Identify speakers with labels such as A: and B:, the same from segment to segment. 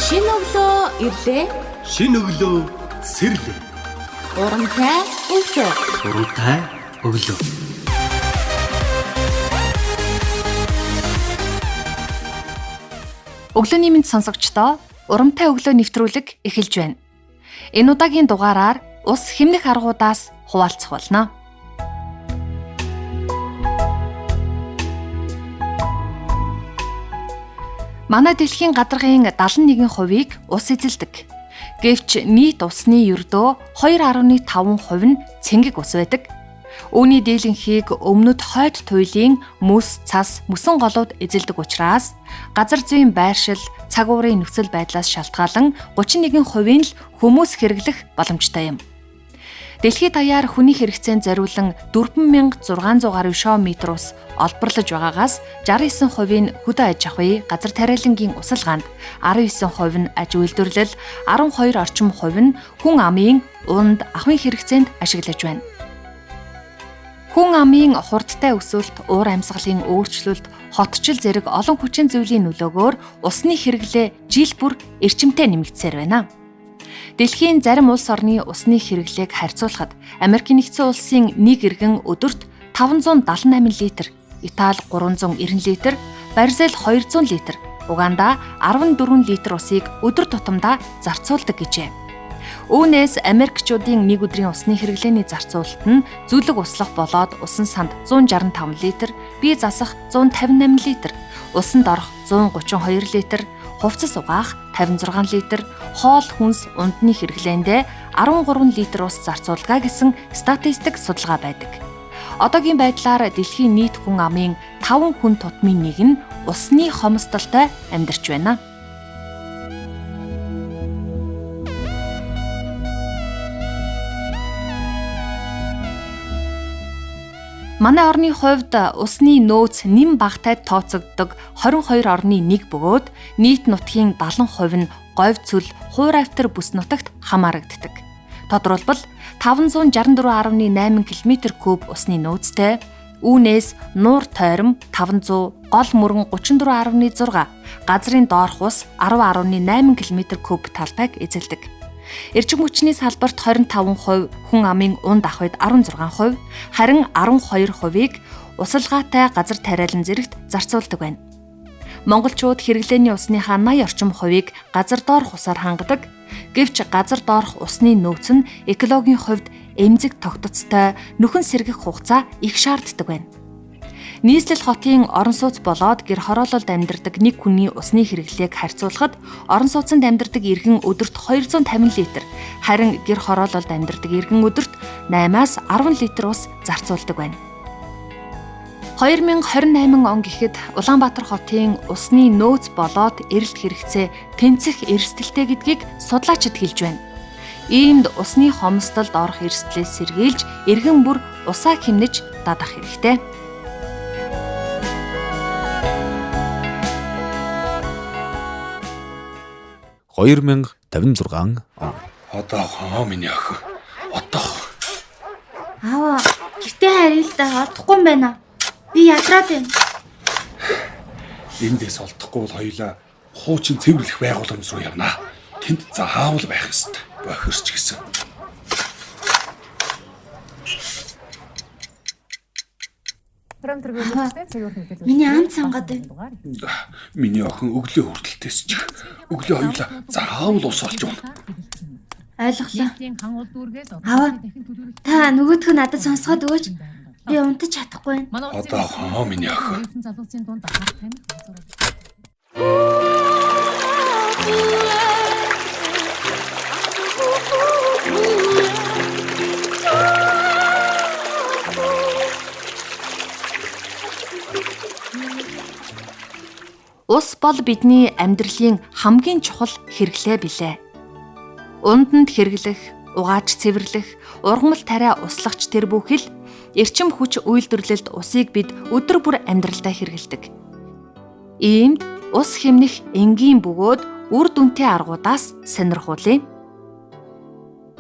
A: Шинэ өглөө ирлээ.
B: Шинэ өглөө сэрлээ.
A: Урамтай өглөө.
B: Урамтай өглөө.
C: Өглөөний мэнд сонсогчдоо урамтай өглөө нэвтрүүлэг эхэлж байна. Энэ удаагийн дугаараар ус хэмнэх аргуудаас хуваалцах болно. Манай дэлхийн гадаргын 71%-ийг ус эзэлдэг. Гэвч нийт усны ердөө 2.5% нь цэнгэг ус байдаг. Үүний дийлэнхийг өмнөд хойд туйлын мөс, цас, мөсөн голууд эзэлдэг учраас газар зүйн байршил, цаг уурын нөхцөл байдлаас шалтгаалan 31% нь л хүмүүс хэрэглэх боломжтой юм. Дэлхийд даяар хүний хэрэгцээнд зориулан 4600 гаруй шоуметр ус олборлож байгаагаас 69% нь хөдөө аж ахуй, газар тариалангийн усалгаанд, 19% нь аж үйлдвэрлэл, 12 орчим хувь нь хүн амын унд ахуйн хэрэгцээнд ашиглаж байна. Хүн амын хурдтай өсөлт, уур амьсгалын өөрчлөлт, хотчил зэрэг олон хүчин зүйлийн нөлөөгөөр усны хэрэглээ жил бүр эрчимтэй нэмэгдсээр байна. Дэлхийн зарим улс орны усны хэрэглээг харьцуулахад Америкийн нэгдсэн улсын нэг иргэн өдөрт 578 литр, Итали 390 литр, Бразил 200 литр, Уганда 14 литр усыг өдөр тутамдаа зарцуулдаг гэжээ. Үүнээс Америкчуудын нэг өдрийн усны хэрэглээний зарцуулалт нь зүлэг услах болоод усан санд 165 литр, бие засах 158 литр, усанд орох 132 литр, хувцас угаах 56 литр, хоол хүнс ундны хэрэглээндээ 13 литр ус зарцуулгаа гэсэн статистик судалгаа байдаг. Одоогийн байдлаар дэлхийн нийт хүн амын 5 хүн тутмын нэг нь усны хомсдолтой амьдарч байна. Манай орны хувьд усны нөөц нэм багтай тооцогддог 22.1 бөгөөд нийт нутгийн 70% нь говь цөл, хуур автар бүс нутагт хамаарагддаг. Тодорхойлбол 564.8 км3 усны нөөцтэй, үүнээс нуур тойром 500, гол мөрөн 34.6, газрын доорх ус 10.8 км3 талбайг эзэлдэг. Эрчим хүчний салбарт 25%, хүн амын унд ахуйд 16%, харин 12%-ийг усалгаатай газар тариалан зэрэгт зарцуулдаг байна. Монголчууд хэрэглээний усныхаа 80 орчим хувийг газар доорх усаар хангадаг. Гэвч газар доорх усны нөөц нь экологийн хувьд эмзэг тогтцтой, нөхөн сэргэх хугацаа их шаарддаг байна. Нийслэл хотын орон сууц болоод гэр хороололд амьдардаг нэг хүний усны хэрэглээг харьцуулахад орон сууцанд амьдардаг иргэн өдөрт 250 литр, харин гэр хороололд амьдардаг иргэн өдөрт 8-аас 10 литр ус зарцуулдаг байна. 2028 он гэхэд Улаанбаатар хотын усны нөөц болоод эрэлт хэрэгцээ тэнцэх эрсдэлтэй гэдгийг судлаачид хэлж байна. Иймд усны хомсдолд орох эрсдлээс сэргийлж иргэн бүр усаа хэмнэж дадах хэрэгтэй.
D: (2056) он.
B: Одоохоо миний охин. Одоохоо.
E: Аава, гэртээ харъя л да, олдохгүй юм байна. Би ядраад байна.
B: Эндээс олдохгүй бол хоёулаа хуучин цэвэрлэх байгууламж руу явнаа. Тэнд заавал байх ёстой. Бохирч гэсэн.
E: Миний ам цангаад байна.
B: Миний охин өглөө хүртэлтээс чих. Өглөө хоёулаа заавал ус олж явна.
E: Ойлголоо. Аава, та нөгөөдхөө надад сонсгоод өгөөч. Би унтаж чадахгүй байна.
B: Одоохоо миний охин.
C: Ус бол бидний амьдралын хамгийн чухал хэрэглээ билээ. Унданд хэрэглэх, угааж цэвэрлэх, ургамал тариа услагч тэр бүхэл эрчим хүч үйлдвэрлэлд усыг бид өдөр бүр амьдралдаа хэрэглэдэг. Иймд ус хэмнэх энгийн бөгөөд үр дүнтэй аргуудаас сонирхуулъя.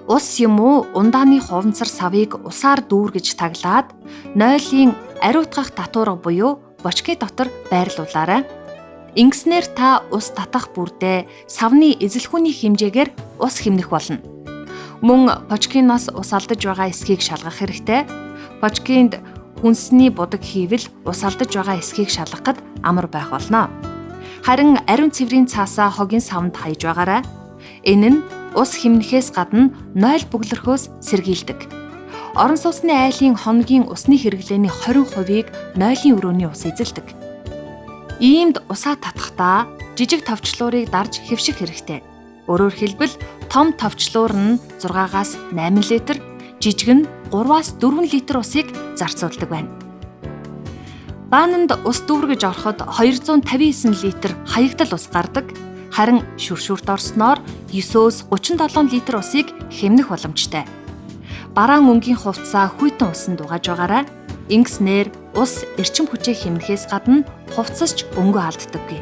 C: Ус юм уу ундааны хуванцар савыг усаар дүүргэж таглаад нойлын ариутгах татварга буюу бочки дотор байрлуулаарай. Ингэснээр та ус татах бүрдээ савны эзэлхүүний хэмжээгээр ус хэмнэх болно. Мөн почкиноос ус алдаж байгаа эсхийг шалгах хэрэгтэй. Почкинд хүнсний будаг хийвэл ус алдаж байгаа эсхийг шалгахад амар байх болно. Харин ариун цэврийн цаасаа хогийн савнд хаяж байгаарай. Энэ нь ус хэмнэхээс гадна нойл бүглэрхөөс сэргийлдэг. Орон сууцны айлын хоногийн усны хэрэглээний 20%-ийг нойлын өрөөний ус эзэлдэг. Иймд усаа татахдаа жижиг товчлуурыг дарж хэвших хэрэгтэй. Өөрөөр хэлбэл том товчлуур нь 6-аас 8 литр, жижиг нь 3-аас 4 литр усыг зарцуулдаг байна. Баананд ус дүүргэж ороход 259 литр хаягдал ус гардаг. Харин шүршүрт орсноор 9-өөс 37 литр усыг хэмнэх боломжтой. Бараан өнгийн хувцас хүйтэн усанд угааж байгаарай. Ингэснээр ус эрчим хүчээ хэмнэхээс гадна хувцасч өнгө алддаггүй.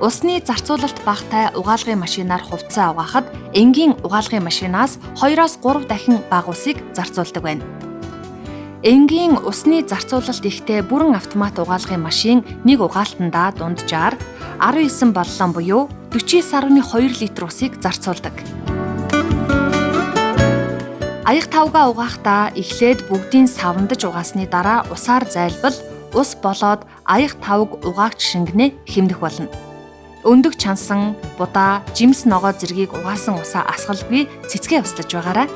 C: Усны зарцуулалт багатай угаалгын машинаар хувцас угаахад энгийн угаалгын машинаас 2-3 дахин бага усыг зарцуулдаг байна. Энгийн усны зарцуулалт ихтэй бүрэн автомат угаалгын машин нэг угаалтандаа дунджаар 19 боллон буюу 49.2 литр усыг зарцуулдаг. Аяг тавга угаахдаа эхлээд бүгдийн савандаж угаасны дараа усаар зайлбал ус болоод аяг тавг угаагч шингэнэ хэмнэх болно. Өндөг чансан, будаа, жимс ногоо зэргийг угаасан усаа асгалгүй цэцгээ услаж байгаарай.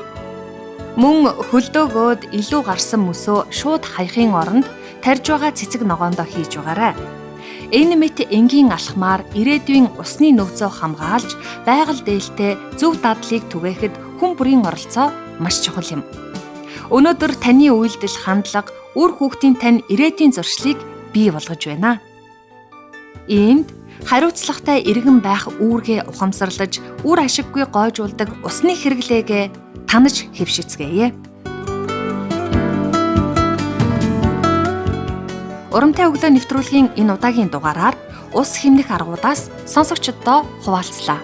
C: Мөн хөлдөөгөөд илүү гарсан мөсөө шууд хаяхын оронд тарж байгаа цэцэг ногоондоо хийж байгаарай. Энэ мэт энгийн алхмаар ирээдүйн усны нөөцөө хамгаалж, байгаль дээлтэй зөв дадлыг түгээхэд хүн бүрийн оролцоо маш чухал юм. Өнөөдөр таны үйлдэл, хандлага, үр хүүхдийн тань ирээдүйн зуршлыг бий болгож байна. Иймд хариуцлагатай иргэн байх үүргээ ухамсарлаж, үр ашиггүй гойжуулдаг усны хэрэглээгээ танаж хэвшицгээе. Урамтай өглөө нэвтрүүлгийн энэ удаагийн дугаараар ус хэмнэх аргуудаас сонсогчдод хуваалцлаа.